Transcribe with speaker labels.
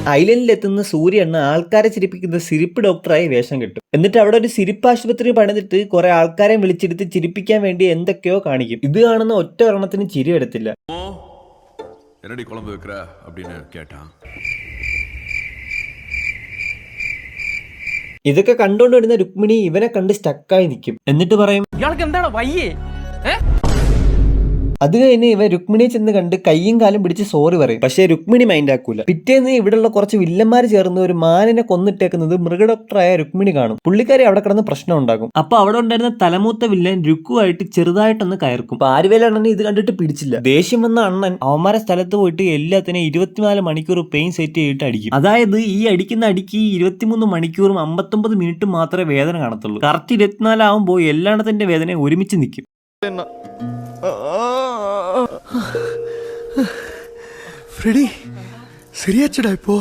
Speaker 1: ഐലൻഡിലെത്തുന്ന സൂര്യണ്ണ ആൾക്കാരെ ചിരിപ്പിക്കുന്ന സിരിപ്പ് ഡോക്ടറായി വേഷം കിട്ടും. എന്നിട്ട് അവിടെ ഒരു സിരിപ്പ് ആശുപത്രി പണിതിട്ട് കുറെ ആൾക്കാരെ വിളിച്ചെടുത്ത് ചിരിപ്പിക്കാൻ വേണ്ടി എന്തൊക്കെയോ കാണിക്കും. ഇത് കാണുന്ന ഒറ്റ ഒരെണ്ണത്തിന് ചിരി എടുത്തില്ല. ഇതൊക്കെ കണ്ടോണ്ട് വരുന്ന രുക്മിണി ഇവനെ കണ്ട് സ്റ്റക്കായി നിൽക്കും. എന്നിട്ട് പറയും,
Speaker 2: ഇയാൾക്ക് എന്താണ് വയ്യേ?
Speaker 1: അത് കഴിഞ്ഞ് ഇവ രുക്മിണിയെ ചെന്ന് കണ്ട് കയ്യും കാലും പിടിച്ച് സോറി പറയും. പക്ഷേ രുക്മിണി മൈൻഡ് ആക്കൂല. പിറ്റേന്ന് ഇവിടെയുള്ള കുറച്ച് വില്ലന്മാർ ചേർന്ന് ഒരു മാനിനെ കൊന്നിട്ടേക്കുന്നത് മൃഗ ഡോക്ടറായ രുക്മിണി കാണും. പുള്ളിക്കാരി അവിടെ കിടന്ന് പ്രശ്നം ഉണ്ടാകും. അപ്പൊ അവിടെ ഉണ്ടായിരുന്ന തലമൂത്ത വില്ലൻ രുക്കുവായിട്ട് ചെറുതായിട്ടൊന്ന് കയർക്കും. പാരിവേല അണ്ണനെ ഇത് കണ്ടിട്ട് പിടിച്ചില്ല. ദേഷ്യം വന്ന അണ്ണൻ അവന്മാരെ സ്ഥലത്ത് പോയിട്ട് എല്ലാത്തിനും 24 മണിക്കൂർ പെയിൻ സെറ്റ് ചെയ്തിട്ട് അടിക്കും. അതായത് ഈ അടിക്കുന്ന അടിക്ക് 23 മണിക്കൂറും 59 മിനിറ്റും മാത്രമേ വേദന കാണത്തുള്ളൂ. കറക്റ്റ് 24 ആവുമ്പോൾ എല്ലായിടത്തിന്റെ വേദന ഒരുമിച്ച് നിൽക്കും.
Speaker 3: ഫ്രെഡി ശരിയാച്ചടാ ഇപ്പോ.